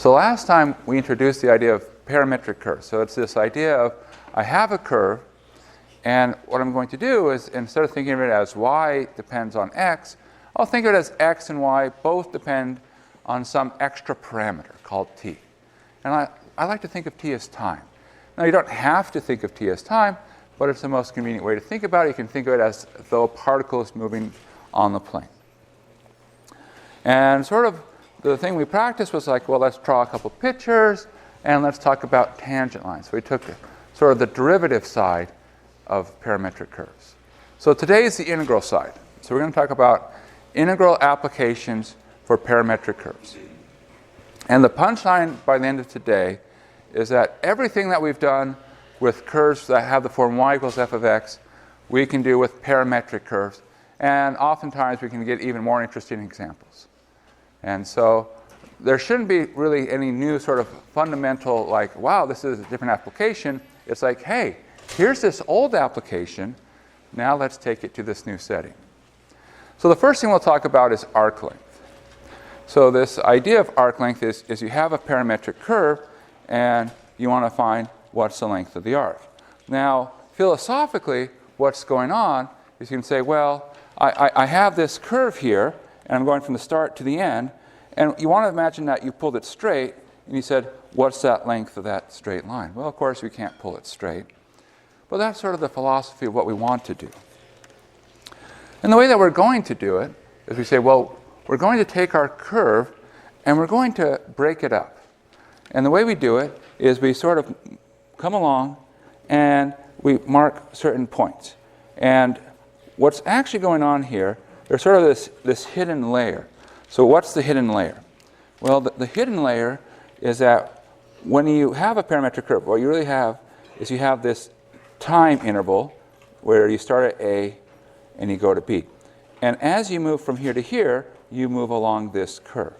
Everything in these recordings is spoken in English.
So last time we introduced the idea of parametric curves. So it's this idea of I have a curve, and what I'm going to do is instead of thinking of it as y depends on x, I'll think of it as x and y both depend on some extra parameter called t. And I like to think of t as time. Now you don't have to think of t as time, but it's the most convenient way to think about it. You can think of it as though a particle is moving on the plane. And sort of the thing we practiced was like, well, let's draw a couple pictures and let's talk about tangent lines. So we took sort of the derivative side of parametric curves. So today is the integral side. So we're going to talk about integral applications for parametric curves. And the punchline by the end of today is that everything that we've done with curves that have the form y equals f of x, we can do with parametric curves. And oftentimes we can get even more interesting examples. And so there shouldn't be really any new sort of fundamental, like, wow, this is a different application. It's like, hey, here's this old application. Now let's take it to this new setting. So the first thing we'll talk about is arc length. So this idea of arc length is you have a parametric curve, and you want to find what's the length of the arc. Now, philosophically, what's going on is you can say, well, I have this curve here, and I'm going from the start to the end, and you want to imagine that you pulled it straight, and you said, what's that length of that straight line? Well, of course, we can't pull it straight. But that's sort of the philosophy of what we want to do. And the way that we're going to do it is we say, well, we're going to take our curve, and we're going to break it up. And the way we do it is we sort of come along, and we mark certain points. And what's actually going on here, there's sort of this hidden layer. So what's the hidden layer? Well, the hidden layer is that when you have a parametric curve, what you really have is you have this time interval where you start at A and you go to B. And as you move from here to here, you move along this curve.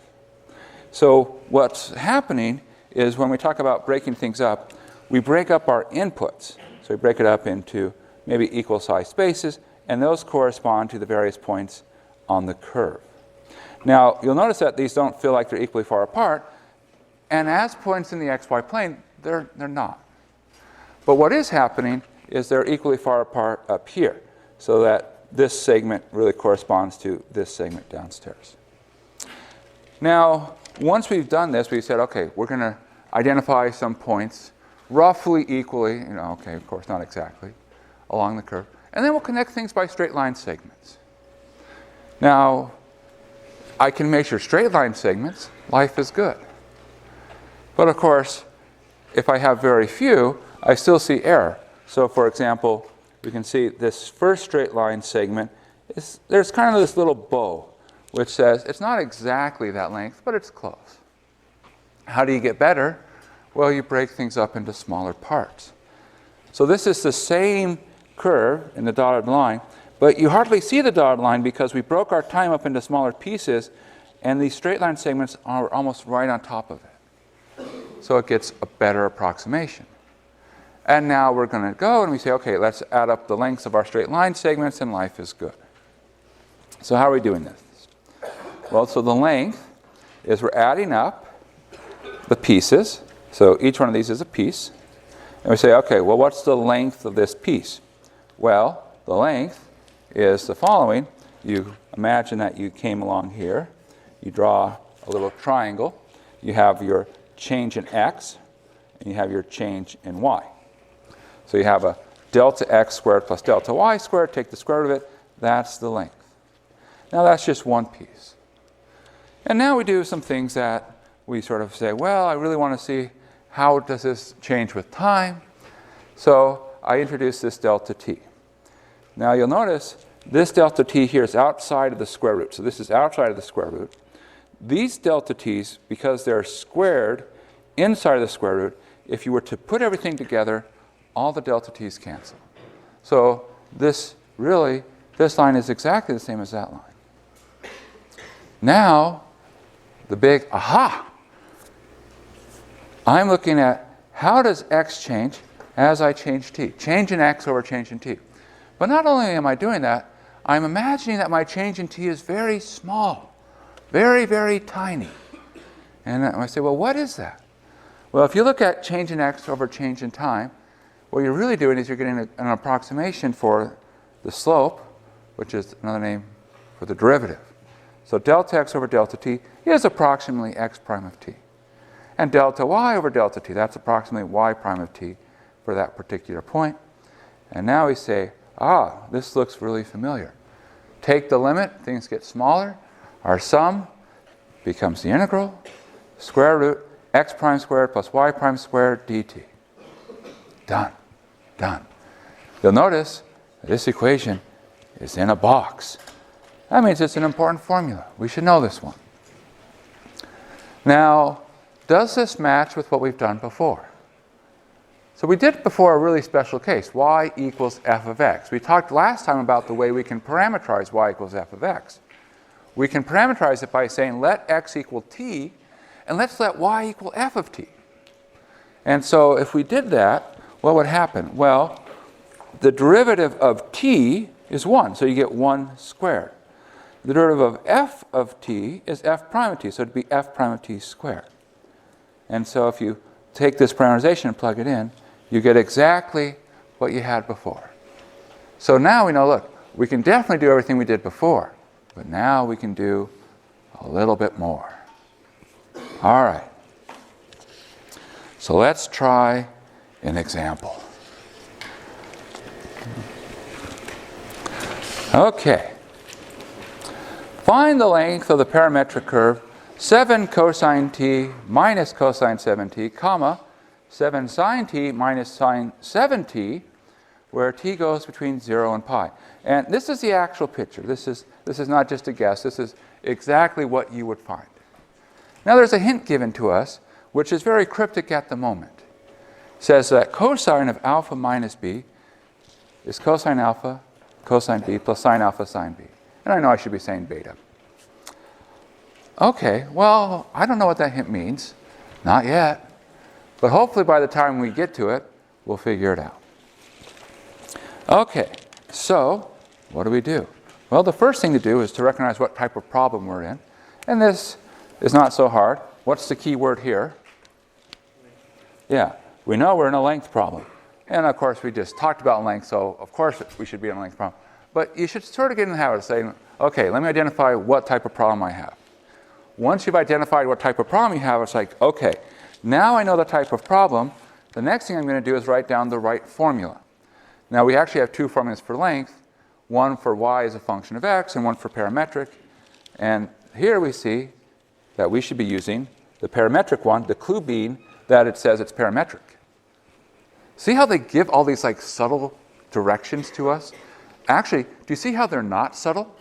So what's happening is when we talk about breaking things up, we break up our inputs. So we break it up into maybe equal size spaces, and those correspond to the various points on the curve. Now, you'll notice that these don't feel like they're equally far apart, and as points in the xy plane, they're not. But what is happening is they're equally far apart up here, so that this segment really corresponds to this segment downstairs. Now, once we've done this, we said, okay, we're going to identify some points roughly equally, okay, of course, not exactly, along the curve. And then we'll connect things by straight line segments. Now, I can measure straight line segments. Life is good. But of course, if I have very few, I still see error. So for example, we can see this first straight line segment, there's kind of this little bow, which says it's not exactly that length, but it's close. How do you get better? Well, you break things up into smaller parts. So this is the same curve in the dotted line, but you hardly see the dotted line because we broke our time up into smaller pieces, and these straight line segments are almost right on top of it. So it gets a better approximation. And now we're going to go and we say, okay, let's add up the lengths of our straight line segments, and life is good. So how are we doing this? Well, so the length is we're adding up the pieces. So each one of these is a piece. And we say, okay, well, what's the length of this piece? Well, the length is the following. You imagine that you came along here. You draw a little triangle. You have your change in x, and you have your change in y. So you have a delta x squared plus delta y squared. Take the square root of it. That's the length. Now that's just one piece. And now we do some things that we sort of say, well, I really want to see how does this change with time. So I introduce this delta t. Now you'll notice this delta t here is outside of the square root. So this is outside of the square root. These delta t's, because they're squared inside of the square root, if you were to put everything together, all the delta t's cancel. So this line is exactly the same as that line. Now, the big aha. I'm looking at how does x change as I change t. Change in x over change in t. But not only am I doing that, I'm imagining that my change in t is very small. Very, very tiny. And I say, well, what is that? Well, if you look at change in x over change in time, what you're really doing is you're getting an approximation for the slope, which is another name for the derivative. So delta x over delta t is approximately x prime of t. And delta y over delta t, that's approximately y prime of t for that particular point. And now we say, this looks really familiar. Take the limit, things get smaller. Our sum becomes the integral, square root x prime squared plus y prime squared dt. Done. Done. You'll notice this equation is in a box. That means it's an important formula. We should know this one. Now, does this match with what we've done before? So we did before a really special case, y equals f of x. We talked last time about the way we can parameterize y equals f of x. We can parameterize it by saying let x equal t, and let's let y equal f of t. And so if we did that, what would happen? Well, the derivative of t is 1, so you get 1 squared. The derivative of f of t is f prime of t, so it would be f prime of t squared. And so if you take this parameterization and plug it in, you get exactly what you had before. So now we know, look, we can definitely do everything we did before, but now we can do a little bit more. All right. So let's try an example. Okay. Find the length of the parametric curve 7 cosine t minus cosine 7t, comma, 7 sine t minus sine 7t, where t goes between 0 and pi. And this is the actual picture. This is not just a guess. This is exactly what you would find. Now there's a hint given to us, which is very cryptic at the moment. It says that cosine of alpha minus b is cosine alpha, cosine b, plus sine alpha, sine b. And I know I should be saying beta. Okay, well, I don't know what that hint means. Not yet. But hopefully by the time we get to it, we'll figure it out. Okay, so what do? Well, the first thing to do is to recognize what type of problem we're in. And this is not so hard. What's the key word here? Yeah, we know we're in a length problem. And of course, we just talked about length, so of course we should be in a length problem. But you should sort of get in the habit of saying, okay, let me identify what type of problem I have. Once you've identified what type of problem you have, it's like, okay, now I know the type of problem. The next thing I'm going to do is write down the right formula. Now, we actually have two formulas for length, one for y as a function of x and one for parametric. And here we see that we should be using the parametric one, the clue being that it says it's parametric. See how they give all these like subtle directions to us? Actually, do you see how they're not subtle?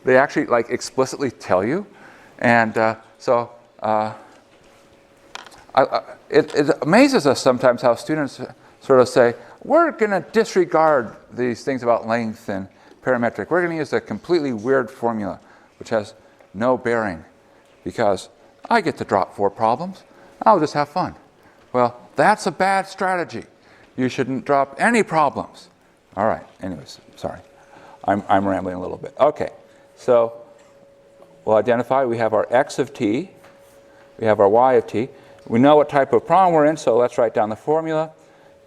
They actually like explicitly tell you. And it amazes us sometimes how students sort of say, we're going to disregard these things about length and parametric. We're going to use a completely weird formula, which has no bearing, because I get to drop 4 problems. I'll just have fun. Well, that's a bad strategy. You shouldn't drop any problems. All right. Anyways, sorry. I'm rambling a little bit. Okay. So we'll identify we have our x of t. We have our y of t. We know what type of problem we're in, so let's write down the formula.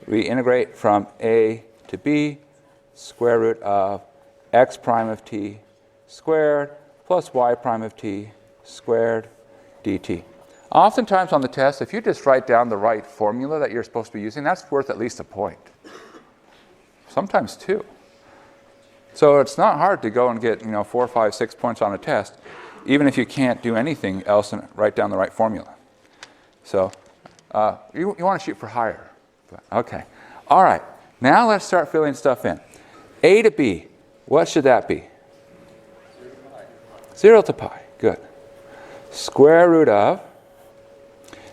We integrate from a to b, square root of x prime of t squared plus y prime of t squared dt. Oftentimes on the test, if you just write down the right formula that you're supposed to be using, that's worth at least a point. Sometimes 2. So it's not hard to go and get 4, 5, 6 points on a test, even if you can't do anything else and write down the right formula. So you want to shoot for higher. Okay. All right. Now let's start filling stuff in. A to b, what should that be? 0 to pi. Good. Square root of.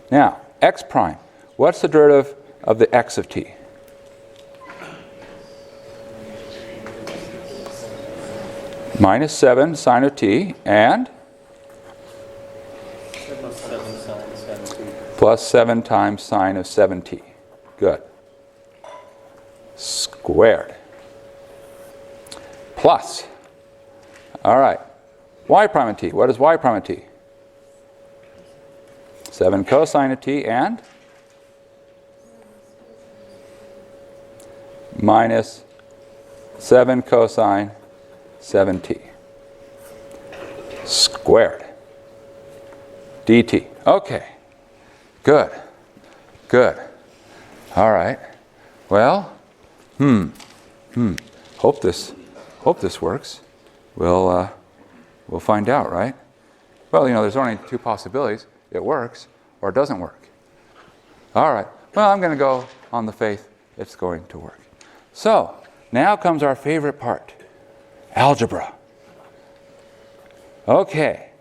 Now, x prime. What's the derivative of the x of t? Minus 7 sine of t and plus 7 times sine of 7t. Good. Squared. Plus. All right. Y prime of t. What is y prime of t? 7 cosine of t and minus 7 cosine 7t squared dt. Okay, good, good. All right. Well, hope this works. We'll find out, right? Well, there's only two possibilities. It works or it doesn't work. All right. Well, I'm going to go on the faith it's going to work. So, now comes our favorite part, algebra. Okay.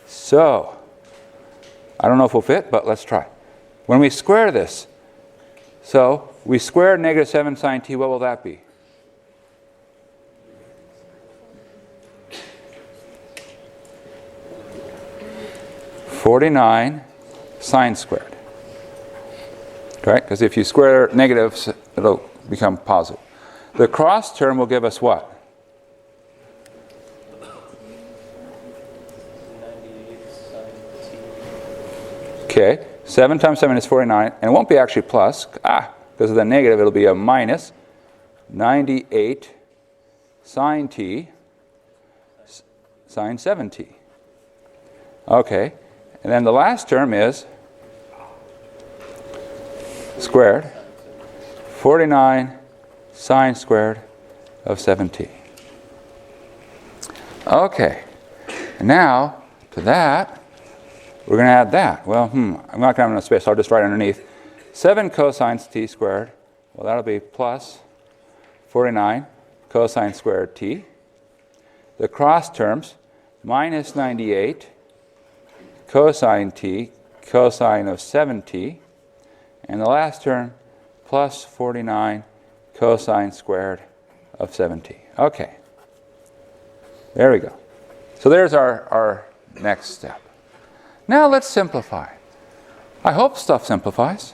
So, I don't know if we'll fit, but let's try. When we square this, so we square negative 7 sine t, what will that be? (49 sine squared). Right? Because if you square negatives, it'll become positive. The cross term will give us what? 98 sine t. Okay, 7 times 7 is 49, and it won't be actually plus, because of the negative, it'll be a minus 98 sine t, sine 7t. Okay, and then the last term is squared, 49 sine squared of 7t. Okay, and now to that, we're going to add that. Well, I'm not going to have enough space, so I'll just write underneath. 7 cosines t squared, well, that'll be plus 49 cosine squared t. The cross terms, minus 98 cosine t, cosine of 7t. And the last term, plus 49 cosine squared of 7t. Okay. There we go. So there's our next step. Now let's simplify. I hope stuff simplifies.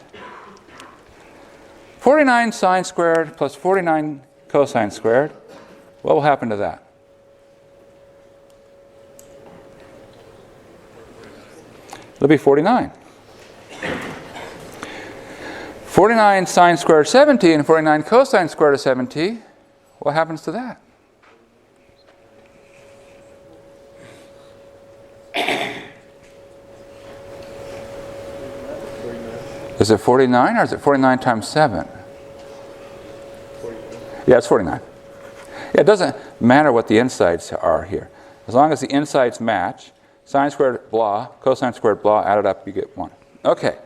49 sine squared plus 49 cosine squared. What will happen to that? It'll be 49. 49 sine squared of 7t and 49 cosine squared of 7t. What happens to that? Is it 49 or is it 49 times 7? 49. Yeah, it's 49. Yeah, it doesn't matter what the insides are here. As long as the insides match, sine squared blah, cosine squared blah, added up, you get 1. Okay,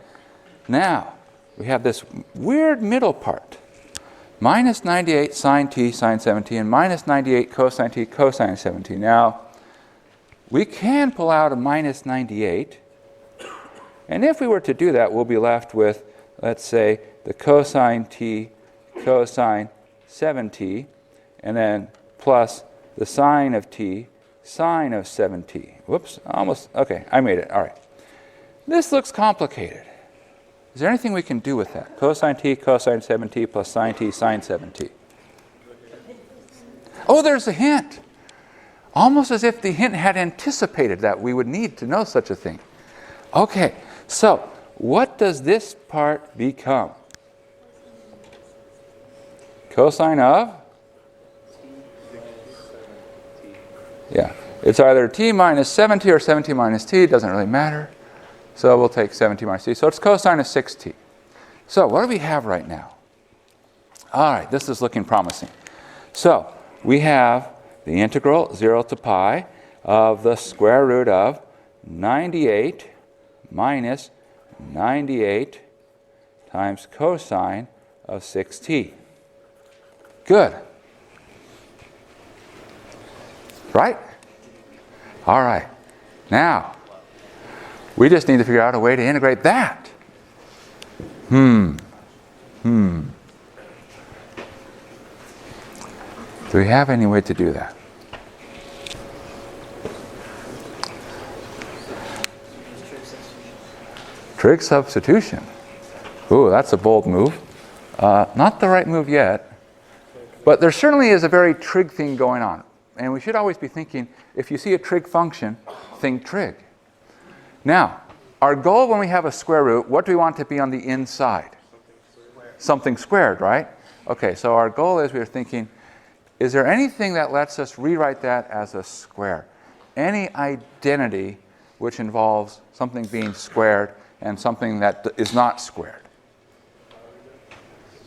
now we have this weird middle part. Minus 98 sine t, sine 7t, and minus 98 cosine t, cosine 7t. Now, we can pull out a minus 98. And if we were to do that, we'll be left with, let's say, the cosine t, cosine 7t, and then plus the sine of t, sine of 7t. Whoops, almost, okay, I made it, all right. This looks complicated. Is there anything we can do with that? Cosine t, cosine 7t, plus sine t, sine 7t. Oh, there's a hint. Almost as if the hint had anticipated that we would need to know such a thing. Okay, so what does this part become? Cosine of? Yeah, it's either t minus 7t or 7t minus t. It doesn't really matter. So we'll take 7t minus t. So it's cosine of 6t. So what do we have right now? All right, this is looking promising. So we have the integral 0 to pi of the square root of 98 minus 98 times cosine of 6t. Good. Right? All right. Now, we just need to figure out a way to integrate that. Do we have any way to do that? Trig substitution. Ooh, that's a bold move. Not the right move yet. But there certainly is a very trig thing going on. And we should always be thinking, if you see a trig function, think trig. Now, our goal when we have a square root, what do we want to be on the inside? Something squared, right? Okay, so our goal is, we were thinking, is there anything that lets us rewrite that as a square? Any identity which involves something being squared and something that is not squared?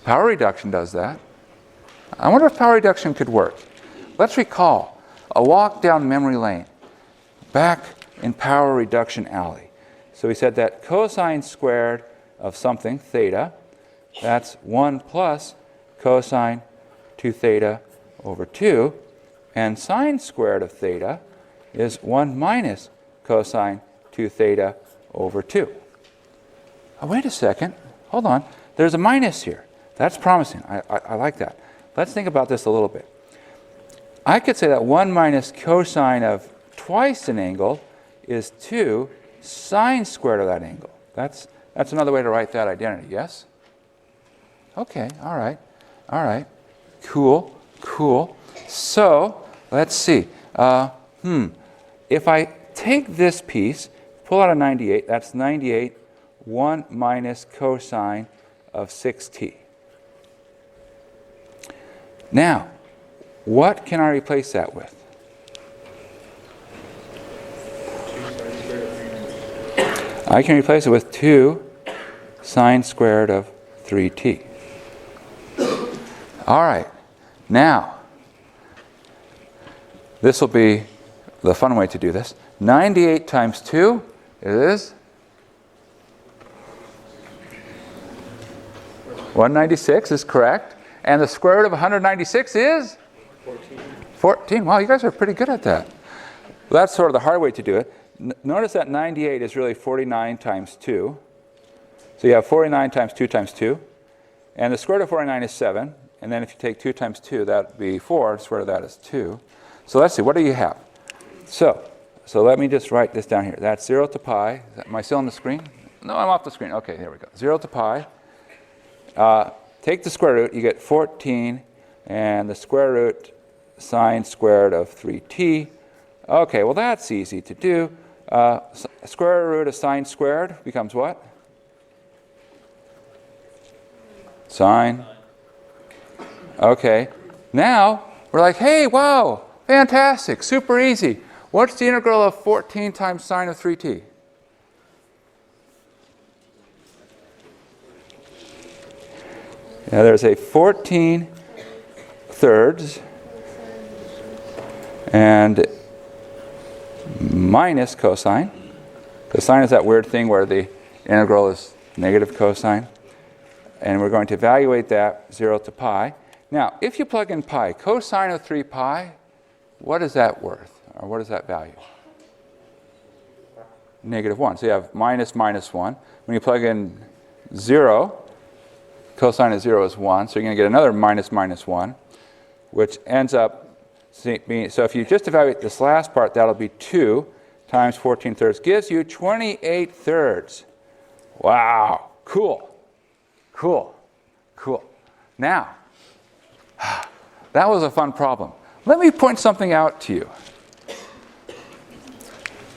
Power reduction does that. I wonder if power reduction could work. Let's recall a walk down memory lane back in power reduction alley. So we said that cosine squared of something, theta, that's 1 plus cosine 2 theta over 2, and sine squared of theta is 1 minus cosine 2 theta over 2. Oh, wait a second. Hold on. There's a minus here. That's promising. I like that. Let's think about this a little bit. I could say that 1 minus cosine of twice an angle is 2 sine squared of that angle. That's another way to write that identity, yes? Okay, all right. Cool. So, let's see. If I take this piece, pull out a 98, that's 98, 1 minus cosine of 6t. Now, what can I replace that with? I can replace it with 2 sine squared of 3t. All right. Now, this will be the fun way to do this. 98 times 2 is 196 is correct. And the square root of 196 is? 14. Wow, you guys are pretty good at that. Well, that's sort of the hard way to do it. Notice that 98 is really 49 times 2. So you have 49 times 2 times 2. And the square root of 49 is 7. And then if you take 2 times 2, that would be 4. The square root of that is 2. So let's see, what do you have? So let me just write this down here. That's 0 to pi. Am I still on the screen? No, I'm off the screen. Okay, here we go. 0 to pi. Take the square root, you get 14, and the square root sine squared of 3t. Okay, well that's easy to do. Square root of sine squared becomes what? Sine. Okay, now we're like, hey, wow, fantastic, super easy. What's the integral of 14 times sine of 3t? Now there's a 14 thirds and minus cosine. The sine is that weird thing where the integral is negative cosine. And we're going to evaluate that 0 to pi. Now, if you plug in pi, cosine of 3 pi, what is that worth? Or what is that value? Negative 1. So you have minus minus 1. When you plug in 0, cosine of 0 is 1, so you're going to get another minus minus 1, which ends up being, so if you just evaluate this last part, that'll be 2 times 14 thirds, gives you 28 thirds. Wow, cool. Now, that was a fun problem. Let me point something out to you.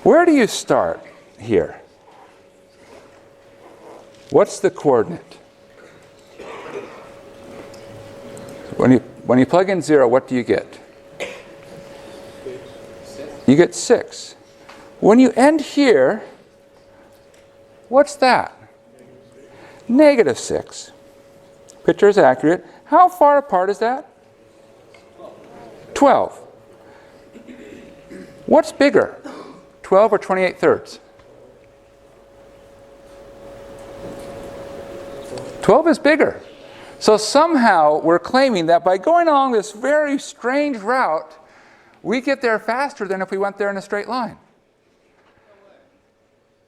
Where do you start here? What's the coordinate? When you plug in 0, what do you get? You get 6. When you end here, what's that? Negative 6. Picture is accurate. How far apart is that? 12. What's bigger, 12 or 28 thirds? 12 is bigger. So somehow we're claiming that by going along this very strange route, we get there faster than if we went there in a straight line.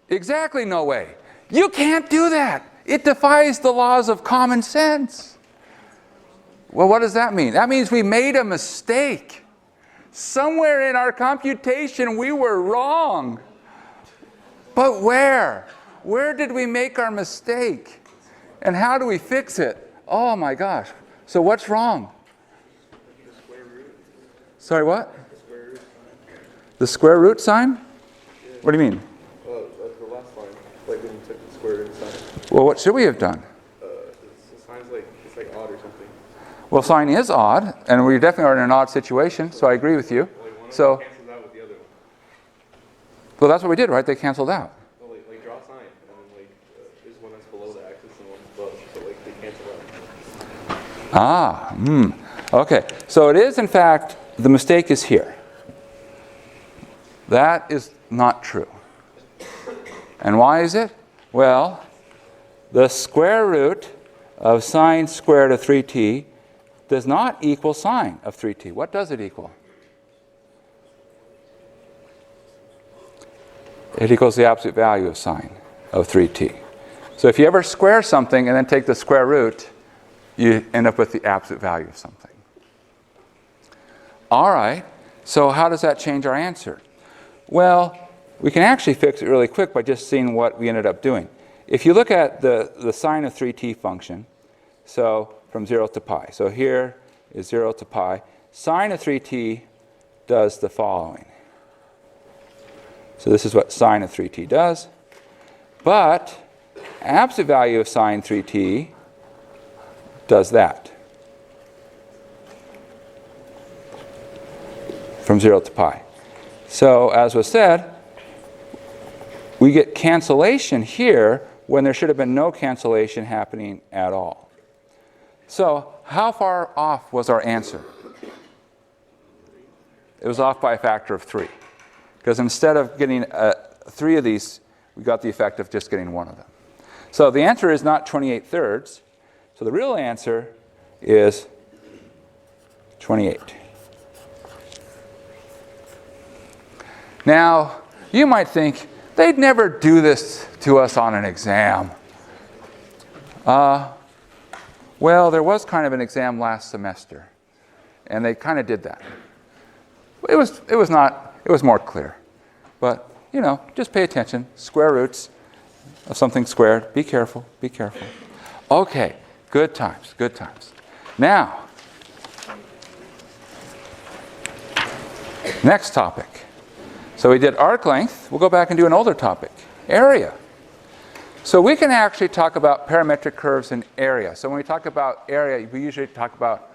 Exactly, no way. You can't do that. It defies the laws of common sense. Well, what does that mean? That means we made a mistake. Somewhere in our computation we were wrong. But where? Where did we make our mistake? And how do we fix it? Oh my gosh. So what's wrong? Sorry, what? The square root sign? What do you mean? The last line. square root of sine. Well, what should we have done? Sine's like, it's like odd or something. Well, sine is odd, and we definitely are in an odd situation, so I agree with you. Like one of So, them cancels out with the other one. well, that's what we did, right? They canceled out. Well, like draw sine, and then like there's one that's below the axis and one above, so like they cancel out. Okay, so it is, in fact, the mistake is here. That is not true. And why is it? Well, the square root of sine squared of 3t does not equal sine of 3t. What does it equal? It equals the absolute value of sine of 3t. So if you ever square something and then take the square root, you end up with the absolute value of something. All right, so how does that change our answer? Well, we can actually fix it really quick by just seeing what we ended up doing. If you look at the sine of 3t function, so from 0 to pi. So here is 0 to pi. Sine of 3t does the following. So this is what sine of 3t does. But absolute value of sine 3t does that. From 0 to pi. So as was said, we get cancellation here when there should have been no cancellation happening at all. So how far off was our answer? It was off by a factor of 3. Because instead of getting 3 of these, we got the effect of just getting 1 of them. So the answer is not 28/3. So the real answer is 28. Now, you might think, they'd never do this to us on an exam. Well, there was kind of an exam last semester, and they kind of did that. It was more clear. But, just pay attention. Square roots of something squared. Be careful, be careful. Okay, good times, good times. Now, next topic. So we did arc length. We'll go back and do an older topic, area. So we can actually talk about parametric curves and area. So when we talk about area, we usually talk about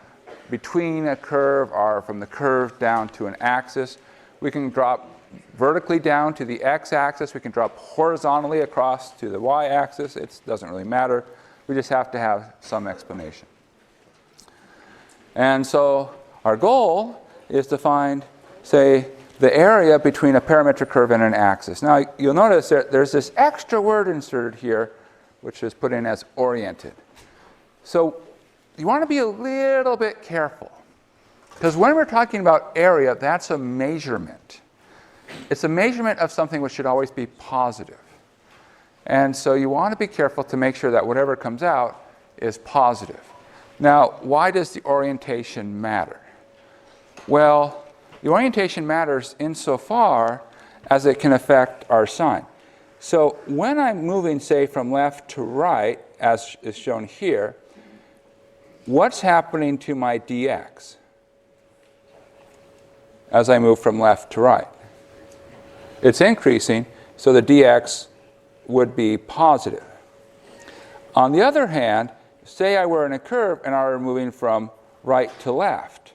between a curve or from the curve down to an axis. We can drop vertically down to the x-axis. We can drop horizontally across to the y-axis. It doesn't really matter. We just have to have some explanation. And so our goal is to find, say, the area between a parametric curve and an axis. Now, you'll notice that there's this extra word inserted here, which is put in as oriented. So you want to be a little bit careful. Because when we're talking about area, that's a measurement. It's a measurement of something which should always be positive. And so you want to be careful to make sure that whatever comes out is positive. Now, why does the orientation matter? Well, the orientation matters insofar as it can affect our sign. So when I'm moving, say, from left to right, as is shown here, what's happening to my dx as I move from left to right? It's increasing, so the dx would be positive. On the other hand, say I were in a curve and I were moving from right to left,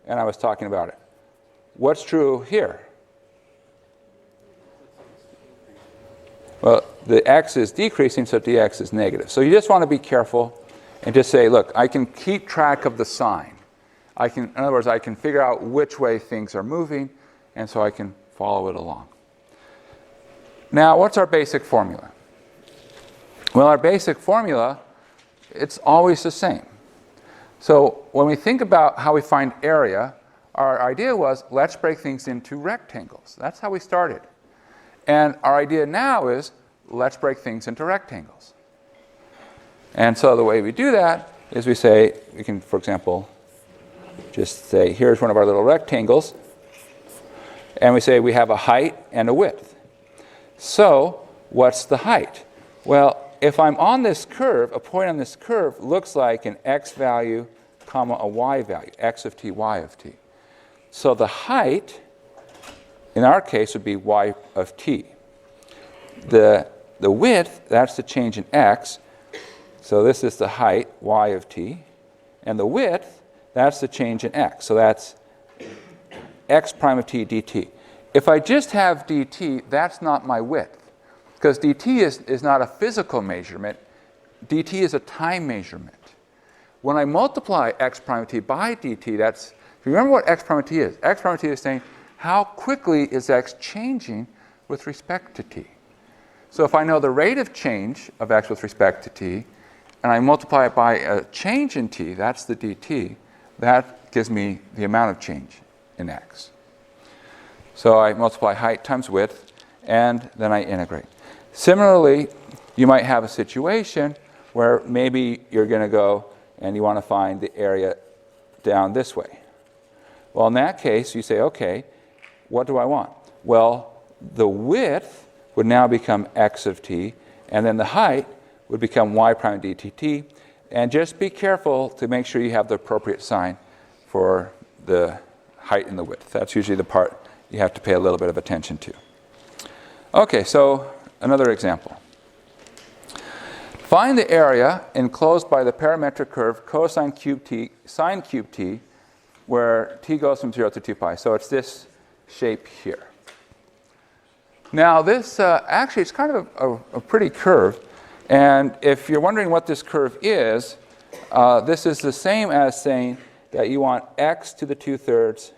and I was talking about it. What's true here? Well, the x is decreasing, so dx is negative. So you just want to be careful and just say, look, I can keep track of the sign. In other words, I can figure out which way things are moving, and so I can follow it along. Now, what's our basic formula? Well, our basic formula, it's always the same. So when we think about how we find area, our idea was, let's break things into rectangles. That's how we started. And our idea now is, let's break things into rectangles. And so the way we do that is we say, we can, for example, just say, here's one of our little rectangles. And we say we have a height and a width. So what's the height? Well, if I'm on this curve, a point on this curve looks like an x value, comma, a y value, x of t, y of t. So the height, in our case, would be y of t. The the width, that's the change in x. So this is the height, y of t. And the width, that's the change in x. So that's x prime of t dt. If I just have dt, that's not my width. Because dt is not a physical measurement. dt is a time measurement. When I multiply x prime of t by dt, that's, if you remember what x prime of t is, x prime of t is saying how quickly is x changing with respect to t. So if I know the rate of change of x with respect to t, and I multiply it by a change in t, that's the dt, that gives me the amount of change in x. So I multiply height times width, and then I integrate. Similarly, you might have a situation where maybe you're going to go and you want to find the area down this way. Well, in that case, you say, okay, what do I want? Well, the width would now become x of t, and then the height would become y prime dtt. And just be careful to make sure you have the appropriate sign for the height and the width. That's usually the part you have to pay a little bit of attention to. Okay, so another example. Find the area enclosed by the parametric curve cosine cube t, sine cube t, where t goes from 0 to 2 pi. So it's this shape here. Now this, actually it's kind of a pretty curve. And if you're wondering what this curve is, this is the same as saying that you want x to the 2/3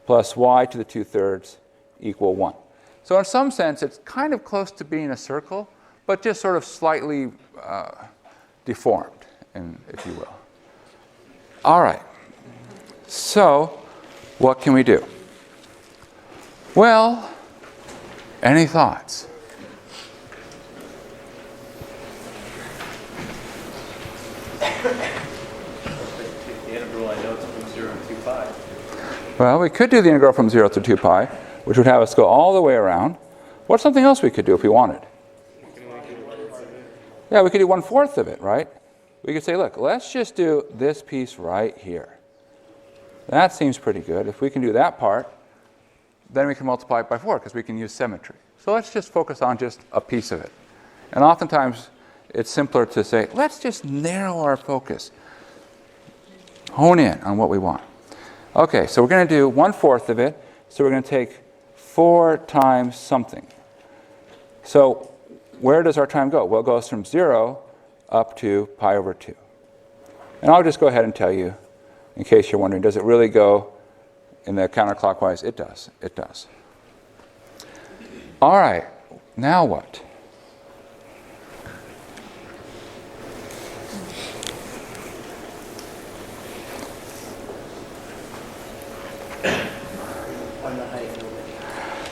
plus y to the 2/3 equal 1. So in some sense, it's kind of close to being a circle, but just sort of slightly deformed, if you will. All right. So what can we do? Well, any thoughts? The integral, I know it's from 0 to 2 pi. Well, we could do the integral from 0 to 2 pi, which would have us go all the way around. What's something else we could do if we wanted? Yeah, we could do 1/4 of it, right? We could say, look, let's just do this piece right here. That seems pretty good. If we can do that part, then we can multiply it by 4 because we can use symmetry. So let's just focus on just a piece of it. And oftentimes, it's simpler to say, let's just narrow our focus. Hone in on what we want. Okay, so we're going to do 1/4 of it. So we're going to take 4 times something. So where does our time go? Well, it goes from 0 up to pi over 2. And I'll just go ahead and tell you, in case you're wondering, does it really go in the counterclockwise? It does. It does. All right, now what?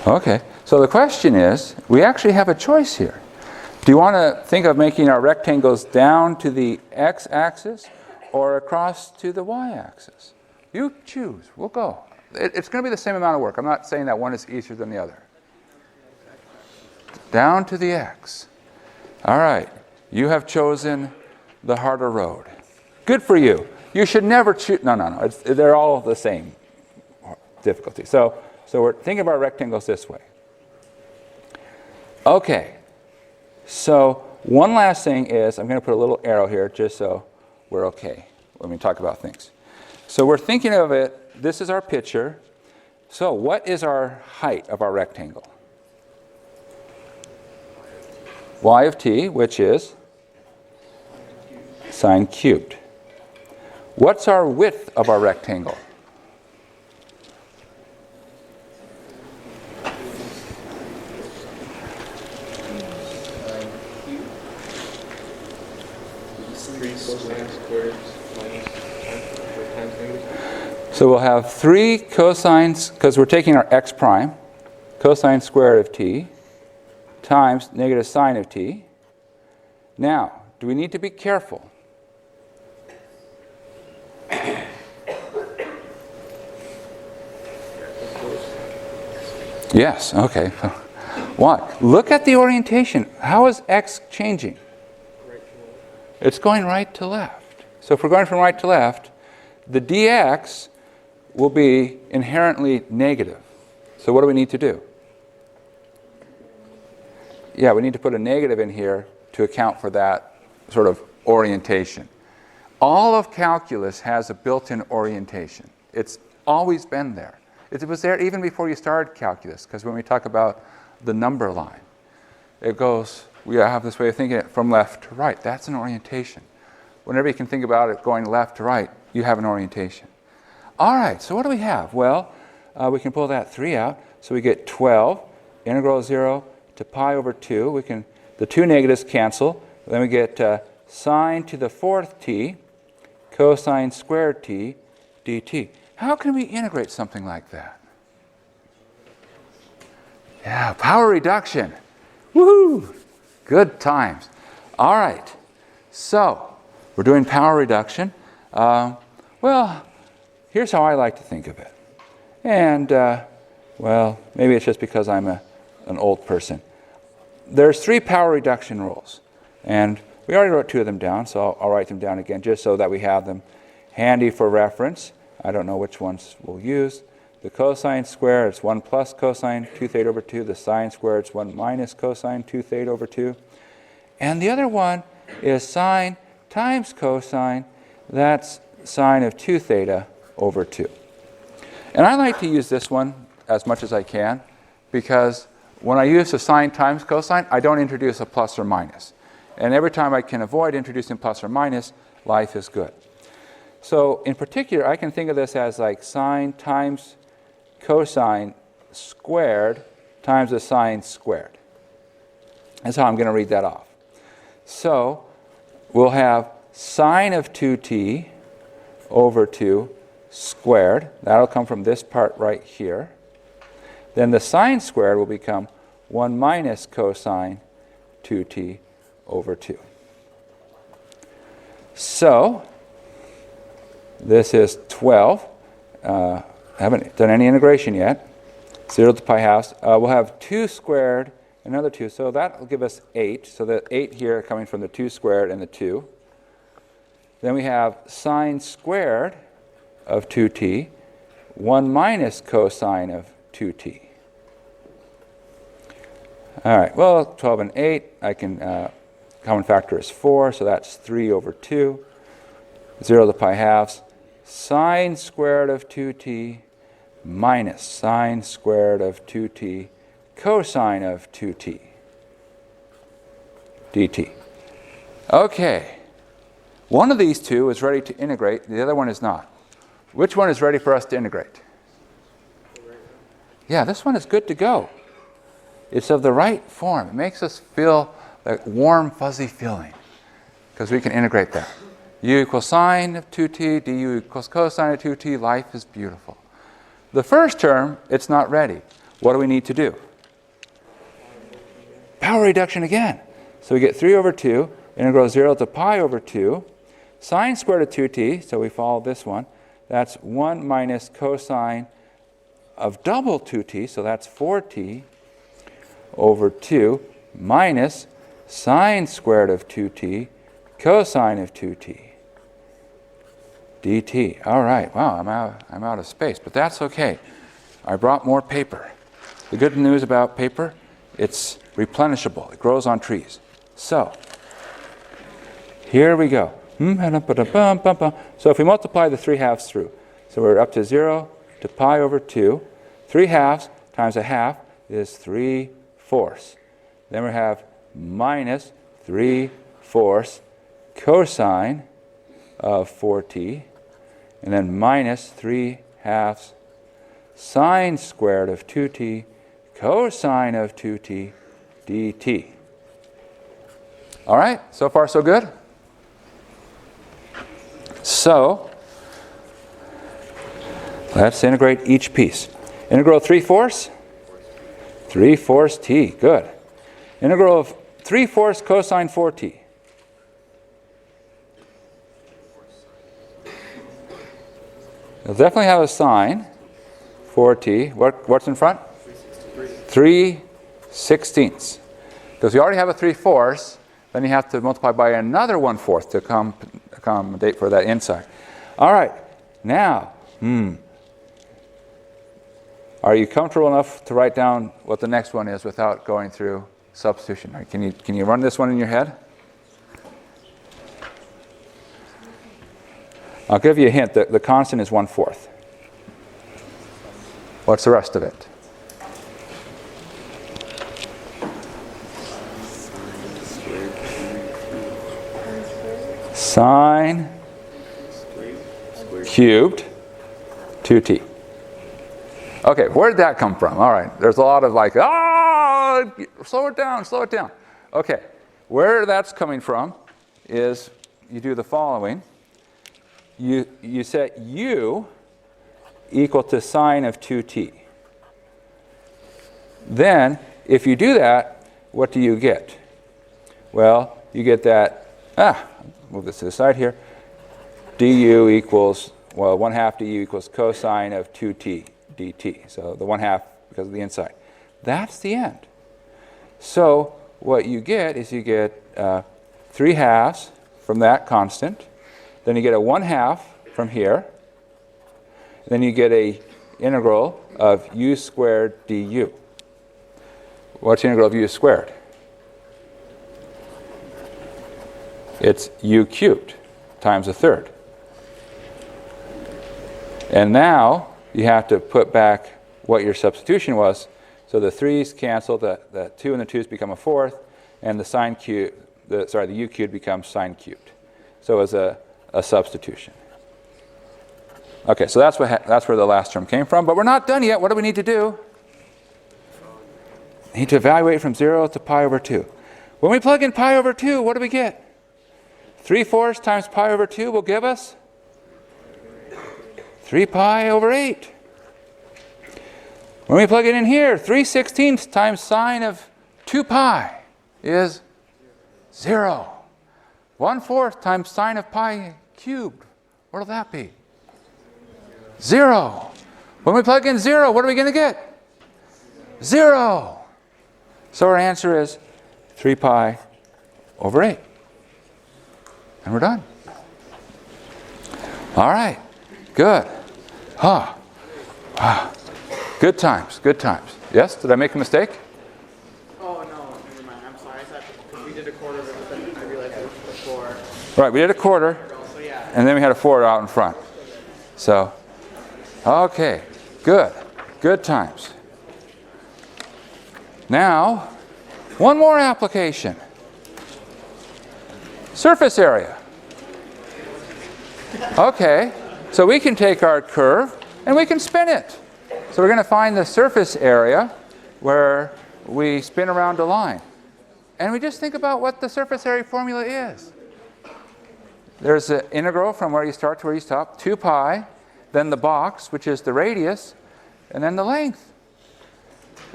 Okay, so the question is, we actually have a choice here. Do you want to think of making our rectangles down to the x-axis or across to the y-axis? You choose. We'll go. It's going to be the same amount of work. I'm not saying that one is easier than the other. Down to the x. All right, you have chosen the harder road. Good for you. You should never choose. No. They're all the same difficulty. So we're thinking about rectangles this way. Okay, so one last thing is, I'm going to put a little arrow here just so we're okay when we talk about things. So we're thinking of it, this is our picture. So what is our height of our rectangle? Y of t, which is sine cubed. What's our width of our rectangle? So we'll have 3 cosines, because we're taking our x prime, cosine squared of t, times negative sine of t. Now, do we need to be careful? Yes, okay. What? Look at the orientation. How is x changing? It's going right to left. So if we're going from right to left, the dx will be inherently negative. So what do we need to do? Yeah, we need to put a negative in here to account for that sort of orientation. All of calculus has a built-in orientation. It's always been there. It was there even before you started calculus, because when we talk about the number line, it goes, we have this way of thinking it from left to right. That's an orientation. Whenever you can think about it going left to right, you have an orientation. All right, so what do we have? Well, we can pull that 3 out. So we get 12, integral 0 to pi over 2. The two negatives cancel. Then we get sine to the 4th t, cosine squared t, dt. How can we integrate something like that? Yeah, power reduction. Woohoo! Good times. All right, so we're doing power reduction. Well, here's how I like to think of it. And, well, maybe it's just because I'm an old person. There's 3 power reduction rules. And we already wrote 2 of them down, so I'll write them down again just so that we have them handy for reference. I don't know which ones we'll use. The cosine square, it's 1 plus cosine 2 theta over 2. The sine square, it's 1 minus cosine 2 theta over 2. And the other one is sine times cosine. That's sine of 2 theta over 2. And I like to use this one as much as I can, because when I use the sine times cosine, I don't introduce a plus or minus. And every time I can avoid introducing plus or minus, life is good. So in particular, I can think of this as like sine times cosine squared times the sine squared. That's how I'm going to read that off. So we'll have sine of 2t over 2 squared. That'll come from this part right here. Then the sine squared will become 1 minus cosine 2t over 2. So this is 12. Haven't done any integration yet. 0 to pi halves. We'll have 2 squared, another 2. So that will give us 8. So the 8 here coming from the 2 squared and the 2. Then we have sine squared of 2t, 1 minus cosine of 2t. All right, well, 12 and 8, I can, common factor is 4, so that's 3 over 2. 0 to pi halves. Sine squared of 2t minus sine squared of 2t cosine of 2t dt. Okay, one of these two is ready to integrate, the other one is not. Which one is ready for us to integrate? Yeah, this one is good to go. It's of the right form. It makes us feel that warm, fuzzy feeling, because we can integrate that. U equals sine of 2t, du equals cosine of 2t. Life is beautiful. The first term, it's not ready. What do we need to do? Power reduction again. So we get 3 over 2, integral 0 to pi over 2. Sine squared of 2t, so we follow this one. That's 1 minus cosine of double 2t, so that's 4t over 2, minus sine squared of 2t, cosine of 2t. dt. All right, wow, I'm out of space, but that's okay. I brought more paper. The good news about paper, it's replenishable. It grows on trees. So, here we go. So if we multiply the 3 halves through, so we're up to 0 to pi over 2. 3 halves times a half is 3/4. Then we have minus 3/4 cosine of 4t, and then minus 3 halves sine squared of 2t cosine of 2t dt. All right, so far so good? So, let's integrate each piece. Integral 3/4? 3/4 t, good. Integral of 3/4 cosine 4t. You'll definitely have a sine, 4t. What's in front? 3/16. Because we already have a 3/4, then you have to multiply by another 1/4 to accommodate for that inside. All right, now, are you comfortable enough to write down what the next one is without going through substitution. All right, can you run this one in your head? I'll give you a hint. The constant is 1/4. What's the rest of it? Sine cubed 2t. Okay, where did that come from? All right, there's a lot of like, slow it down, slow it down. Okay, where that's coming from is you do the following. You set u equal to sine of 2t. Then, if you do that, what do you get? Well, you get that, move this to the side here, du equals, well, 1/2 du equals cosine of 2t dt. So the 1/2 because of the inside. That's the end. So what you get is you get 3/2 from that constant. Then you get a 1/2 from here. Then you get a integral of u squared du. What's the integral of u squared? It's u cubed times 1/3. And now you have to put back what your substitution was. So the 3's cancel, the 2 and the 2's become a 4th, and the sine cube, the u cubed becomes sine cubed. So it's a substitution. Okay, so that's where the last term came from, but we're not done yet. What do we need to do? We need to evaluate from 0 to pi over 2. When we plug in pi over 2, what do we get? 3/4 times pi over 2 will give us 3 pi over 8. When we plug it in here, 3/16 times sine of 2 pi is 0. 1/4 times sine of pi cubed, what will that be? 0. When we plug in 0, what are we going to get? 0. So our answer is 3 pi over 8. And we're done. All right. Good. Good times. Good times. Yes? Did I make a mistake? Oh, no. Never mind. I'm sorry. I thought because we did a quarter of it, but then I realized it was before. Right. We did a quarter. So, yeah. And then we had a 4 out in front. So, okay. Good. Good times. Now, one more application. Surface area. Okay. So we can take our curve and we can spin it. So we're going to find the surface area where we spin around a line. And we just think about what the surface area formula is. There's an integral from where you start to where you stop, 2 pi, then the box, which is the radius, and then the length.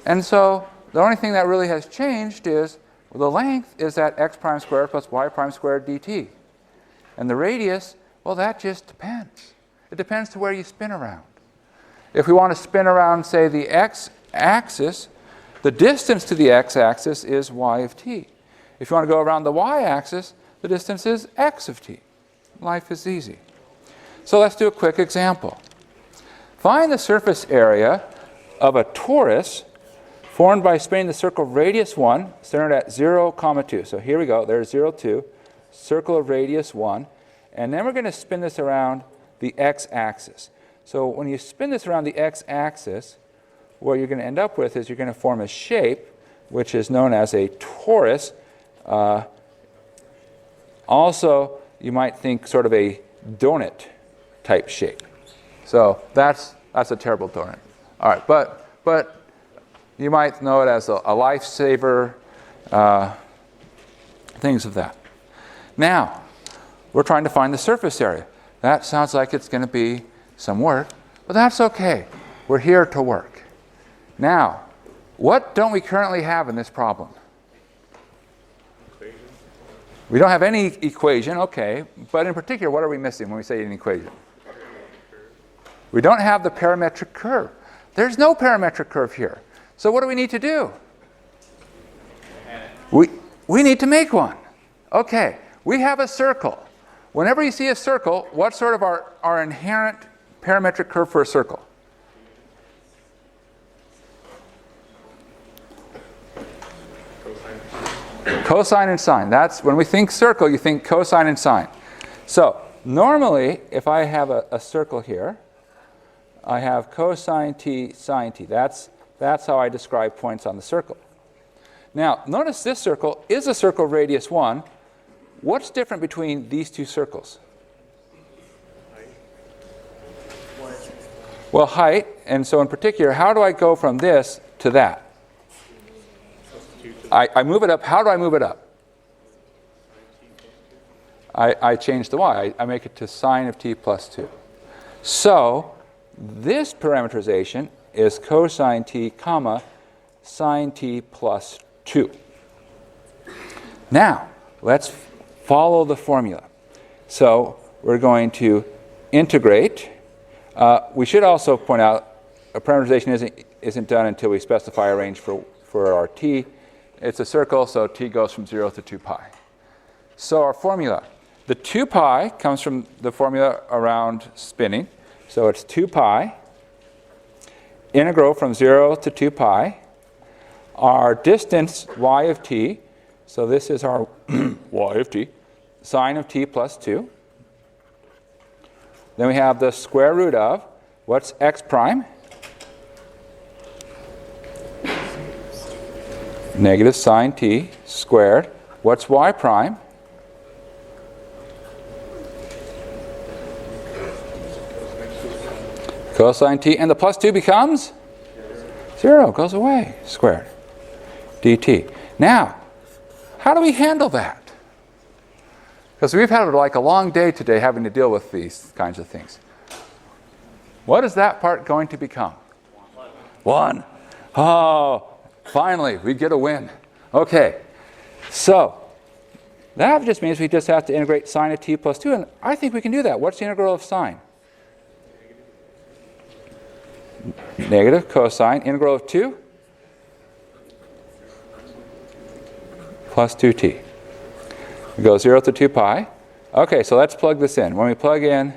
And so the only thing that really has changed is the length is that x prime squared plus y prime squared dt. And the radius, well, that just depends. It depends to where you spin around. If we want to spin around, say, the x-axis, the distance to the x-axis is y of t. If you want to go around the y-axis, the distance is x of t. Life is easy. So let's do a quick example. Find the surface area of a torus formed by spinning the circle radius 1, centered at 0, 2. So here we go. There's 0, 2. Circle of radius 1. And then we're going to spin this around the x-axis. So when you spin this around the x-axis, what you're going to end up with is you're going to form a shape, which is known as a torus. Also, you might think sort of a donut type shape. So that's a terrible donut. All right, but you might know it as a lifesaver, things of that. Now, we're trying to find the surface area. That sounds like it's going to be some work, but that's okay. We're here to work. Now, what don't we currently have in this problem? Equation. We don't have any equation, okay, but in particular, what are we missing when we say an equation? We don't have the parametric curve. There's no parametric curve here. So what do we need to do? We need to make one. Okay, we have a circle. Whenever you see a circle, what's sort of our inherent parametric curve for a circle? Cosine Cosine and sine. That's when we think circle, you think cosine and sine. So normally, if I have a circle here, I have cosine t, sine t. That's how I describe points on the circle. Now, notice this circle is a circle radius 1. What's different between these two circles? Well, height. And so in particular, how do I go from this to that? I move it up. How do I move it up? I change the y. I make it to sine of t plus 2. So this parameterization is cosine t, comma, sine t plus 2. Now, let's follow the formula. So we're going to integrate. We should also point out a parameterization isn't done until we specify a range for our t. It's a circle, so t goes from 0 to 2 pi. So our formula, the 2 pi comes from the formula around spinning. So it's 2 pi, integral from 0 to 2 pi. Our distance, y of t, so this is our y of t, sine of t plus 2. Then we have the square root of, what's x prime? Negative sine t squared. What's y prime? Cosine t. And the plus 2 becomes? 0. Goes away. Squared. dt. Now, how do we handle that? Because we've had like a long day today having to deal with these kinds of things. What is that part going to become? 1. Oh, finally, we get a win. Okay, so that just means we just have to integrate sine of t plus 2, and I think we can do that. What's the integral of sine? Negative cosine. Integral of 2? Plus 2t. We go 0 to 2 pi. Okay, so let's plug this in. When we plug in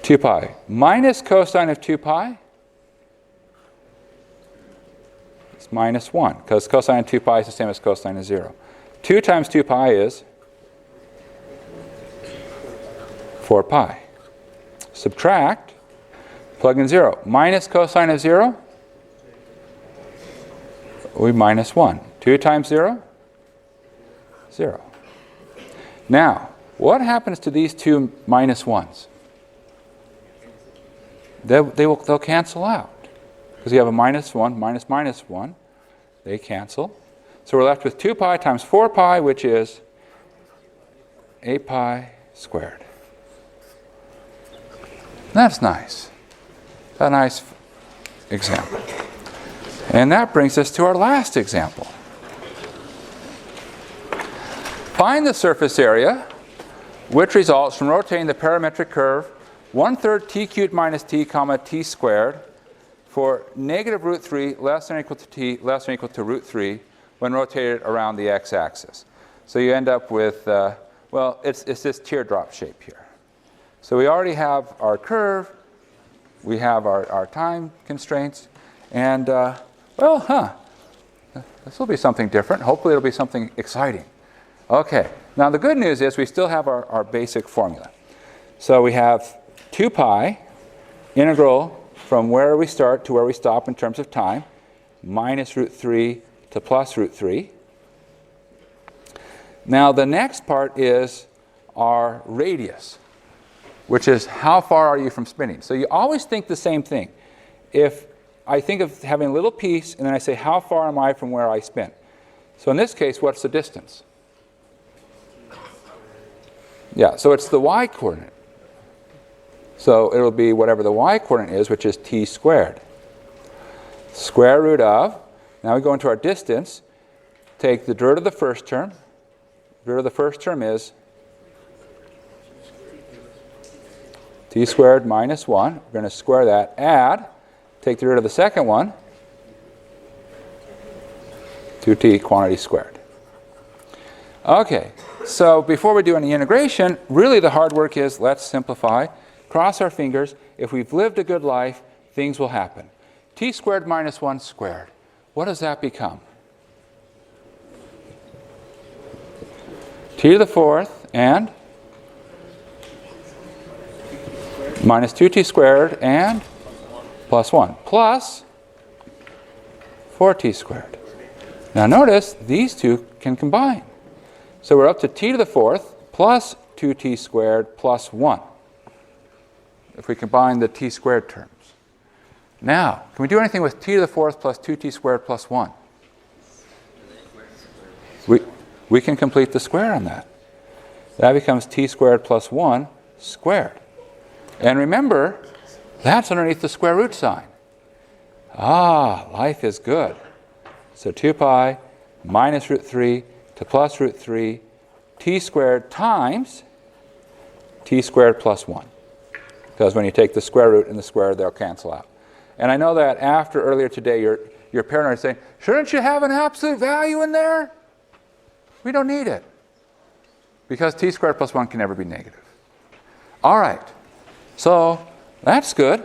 2 pi minus cosine of 2 pi, it's minus 1, because cosine of 2 pi is the same as cosine of 0. 2 times 2 pi is 4 pi. Subtract, plug in 0. Minus cosine of 0, we minus 1. 2 times 0, 0. Now, what happens to these two minus 1s? They'll cancel out. Because you have a minus 1, minus minus 1. They cancel. So we're left with 2 pi times 4 pi, which is 8 pi squared. That's nice. A nice example. And that brings us to our last example. Find the surface area which results from rotating the parametric curve 1/3 t cubed minus t, comma, t squared for negative root 3 less than or equal to t less than or equal to root 3 when rotated around the x-axis. So you end up with, well, it's this teardrop shape here. So we already have our curve, we have our time constraints, and, this will be something different. Hopefully it'll be something exciting. Okay, now the good news is we still have our basic formula. So we have 2 pi integral from where we start to where we stop in terms of time, minus root 3 to plus root 3. Now the next part is our radius, which is how far are you from spinning. So you always think the same thing. If I think of having a little piece and then I say how far am I from where I spin. So in this case, what's the distance? Yeah, so it's the y-coordinate. So it'll be whatever the y-coordinate is, which is t squared. Square root of, now we go into our distance, take the derivative of the first term. The derivative of the first term is t squared minus 1. We're going to square that. Add, take the derivative of the second one, 2t quantity squared. Okay, so before we do any integration, really the hard work is let's simplify. Cross our fingers. If we've lived a good life, things will happen. T squared minus 1 squared. What does that become? t to the fourth and minus 2t squared and plus 1 plus 4t squared. Now notice these two can combine. So we're up to t to the fourth plus 2t squared plus 1 if we combine the t squared terms. Now, can we do anything with t to the fourth plus 2t squared plus 1? We can complete the square on that. That becomes t squared plus 1 squared. And remember, that's underneath the square root sign. Ah, life is good. So 2 pi minus root 3 to plus root 3 t squared times t squared plus 1. Because when you take the square root and the square, they'll cancel out. And I know that after earlier today, your parent is saying, shouldn't you have an absolute value in there? We don't need it. Because t squared plus 1 can never be negative. All right. So that's good.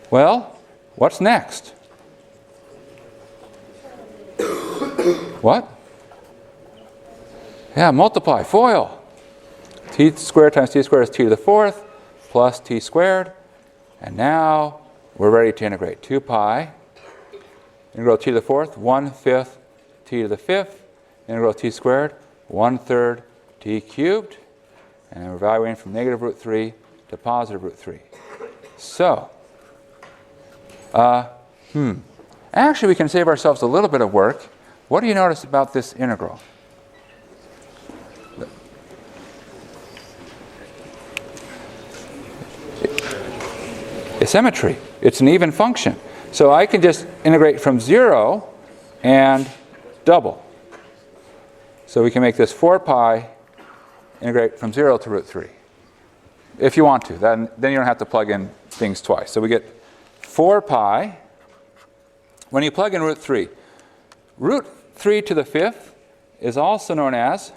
Well, what's next? What? Yeah, multiply, FOIL. T squared times t squared is t to the fourth plus t squared. And now we're ready to integrate. 2 pi, integral t to the fourth, 1/5 t to the fifth, integral t squared, 1/3 t cubed. And we're evaluating from negative root 3 to positive root 3. So, actually we can save ourselves a little bit of work. What do you notice about this integral? It's symmetry. It's an even function. So I can just integrate from 0 and double. So we can make this 4 pi integrate from 0 to root 3. If you want to. Then you don't have to plug in things twice. So we get 4 pi. When you plug in root 3, root 3 to the fifth is also known as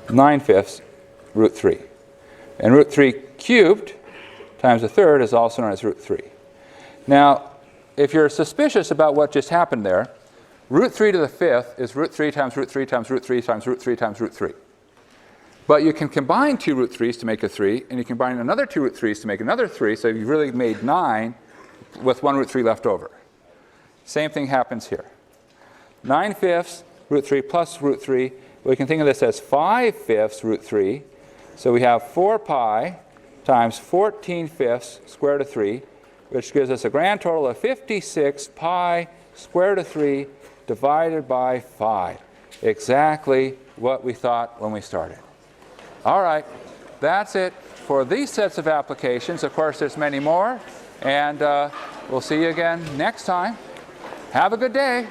9/5 root 3. And root 3 cubed times a third is also known as root 3. Now, if you're suspicious about what just happened there, root 3 to the fifth is root 3 times root 3 times root 3 times root 3 times root 3. But you can combine 2 root 3's to make a 3, and you can combine another 2 root 3's to make another 3, so you've really made 9 with 1 root 3 left over. Same thing happens here. 9/5 root 3 plus root 3, we can think of this as 5/5 root 3. So we have 4 pi times 14/5 square root of 3, which gives us a grand total of 56 pi square root of 3 divided by 5. Exactly what we thought when we started. All right, that's it for these sets of applications. Of course, there's many more, and we'll see you again next time. Have a good day.